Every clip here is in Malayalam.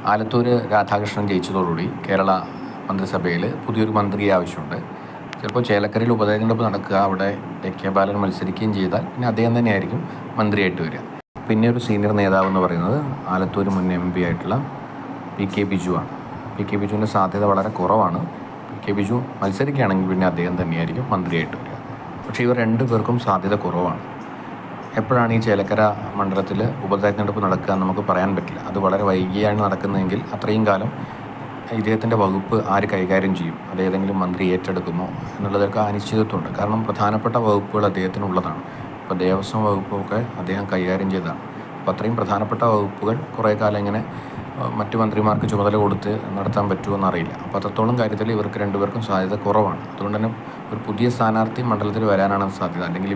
ആലത്തൂർ രാധാകൃഷ്ണൻ ജയിച്ചതോടുകൂടി കേരള മന്ത്രിസഭയിൽ പുതിയൊരു മന്ത്രിയെ ആവശ്യമുണ്ട്. ചിലപ്പോൾ ചേലക്കരയിൽ ഉപതെരഞ്ഞെടുപ്പ് നടക്കുക, അവിടെ കെ ബാലൻ മത്സരിക്കുകയും ചെയ്താൽ പിന്നെ അദ്ദേഹം തന്നെയായിരിക്കും മന്ത്രിയായിട്ട് വരിക. പിന്നെ ഒരു സീനിയർ നേതാവ് എന്ന് പറയുന്നത് ആലത്തൂർ മുൻ MP ആയിട്ടുള്ള PK ബിജു ആണ്. PK ബിജുവിൻ്റെ സാധ്യത വളരെ കുറവാണ്. PK ബിജു മത്സരിക്കുകയാണെങ്കിൽ പിന്നെ അദ്ദേഹം തന്നെയായിരിക്കും മന്ത്രിയായിട്ട് വരിക. പക്ഷേ ഇവർ രണ്ടു പേർക്കും സാധ്യത കുറവാണ്. എപ്പോഴാണ് ഈ ചേലക്കര മണ്ഡലത്തിൽ ഉപതെരഞ്ഞെടുപ്പ് നടക്കുക എന്ന് നമുക്ക് പറയാൻ പറ്റില്ല. അത് വളരെ വൈകിയാണ് നടക്കുന്നതെങ്കിൽ അത്രയും കാലം ഇദ്ദേഹത്തിൻ്റെ വകുപ്പ് ആര് കൈകാര്യം ചെയ്യും, അത് ഏതെങ്കിലും മന്ത്രി ഏറ്റെടുക്കുമോ എന്നുള്ളതൊക്കെ അനിശ്ചിതത്വമുണ്ട്. കാരണം പ്രധാനപ്പെട്ട വകുപ്പുകൾ അദ്ദേഹത്തിനുള്ളതാണ്. ഇപ്പോൾ ദേവസ്വം വകുപ്പൊക്കെ അദ്ദേഹം കൈകാര്യം ചെയ്തതാണ്. അപ്പോൾ അത്രയും പ്രധാനപ്പെട്ട വകുപ്പുകൾ കുറേ കാലം ഇങ്ങനെ മറ്റു മന്ത്രിമാർക്ക് ചുമതല കൊടുത്ത് നടത്താൻ പറ്റുമോ എന്നറിയില്ല. അപ്പോൾ അത്രത്തോളം കാര്യത്തിൽ ഇവർക്ക് രണ്ടുപേർക്കും സാധ്യത കുറവാണ്. അതുകൊണ്ട് തന്നെ ഒരു പുതിയ സ്ഥാനാർത്ഥി മണ്ഡലത്തിൽ വരാനാണ് സാധ്യത. അല്ലെങ്കിൽ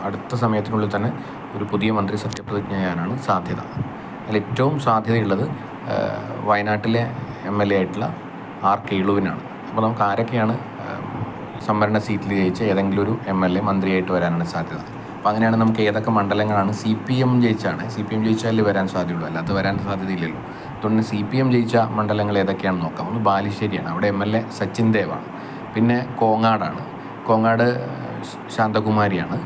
അടുത്ത സമയത്തിനുള്ളിൽ തന്നെ ഒരു പുതിയ മന്ത്രി സത്യപ്രതിജ്ഞ ചെയ്യാനാണ് സാധ്യത. അതിൽ ഏറ്റവും സാധ്യതയുള്ളത് വയനാട്ടിലെ MLA ആയിട്ടുള്ള R കേളുവിനാണ്. അപ്പോൾ നമുക്ക് ആരൊക്കെയാണ് സംവരണ സീറ്റിൽ ജയിച്ച ഏതെങ്കിലും ഒരു MLA മന്ത്രിയായിട്ട് വരാനാണ് സാധ്യത. അപ്പോൾ അങ്ങനെയാണ് നമുക്ക് ഏതൊക്കെ മണ്ഡലങ്ങളാണ് CPM ജയിച്ചാലേ വരാൻ സാധ്യതയുള്ളൂ, അല്ലാതെ വരാൻ സാധ്യതയില്ലല്ലോ. അതുകൊണ്ട് CPM ജയിച്ച മണ്ഡലങ്ങൾ ഏതൊക്കെയാണെന്ന് നോക്കാം. ഒന്ന് ബാലുശ്ശേരിയാണ്, അവിടെ MLA സച്ചിൻ ദേവാണ്. പിന്നെ കോങ്ങാട് ശാന്തകുമാരിയാണ്.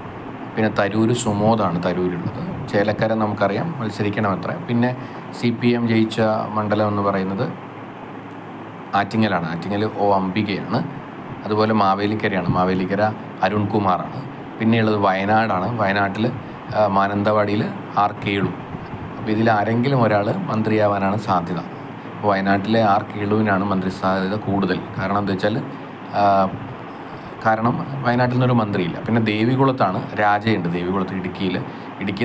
പിന്നെ തരൂര് സുമോദാണ് തരൂരുള്ളത്. ചേലക്കര നമുക്കറിയാം മത്സരിക്കണമത്ര. പിന്നെ CPM ജയിച്ച മണ്ഡലം എന്ന് പറയുന്നത് ആറ്റിങ്ങലാണ്. ആറ്റിങ്ങൽ അംബികയാണ്. അതുപോലെ മാവേലിക്കര അരുൺകുമാറാണ്. പിന്നെയുള്ളത് വയനാടാണ്. വയനാട്ടിൽ മാനന്തവാടിയിൽ R കേളു. അപ്പോൾ ഇതിൽ ആരെങ്കിലും ഒരാൾ മന്ത്രിയാവാനാണ് സാധ്യത. അപ്പോൾ വയനാട്ടിലെ R കേളുവിനാണ് മന്ത്രി സാധ്യത കൂടുതൽ. കാരണം എന്താ വെച്ചാൽ വയനാട്ടിൽ നിന്നൊരു മന്ത്രിയില്ല. പിന്നെ ദേവികുളത്താണ് രാജയുണ്ട്. ദേവികുളത്ത് ഇടുക്കിയിൽ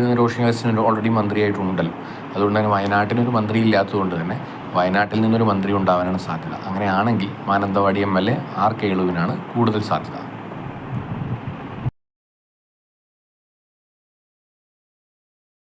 നിന്ന് റോഷി അഗസ്റ്റിൻ ഓൾറെഡി മന്ത്രിയായിട്ടുണ്ടല്ലോ. അതുകൊണ്ട് തന്നെ വയനാട്ടിനൊരു മന്ത്രി ഇല്ലാത്തതുകൊണ്ട് തന്നെ വയനാട്ടിൽ നിന്നൊരു മന്ത്രി ഉണ്ടാവാനാണ് സാധ്യത. അങ്ങനെയാണെങ്കിൽ മാനന്തവാടി MLA R കേളുവിനാണ് കൂടുതൽ സാധ്യത.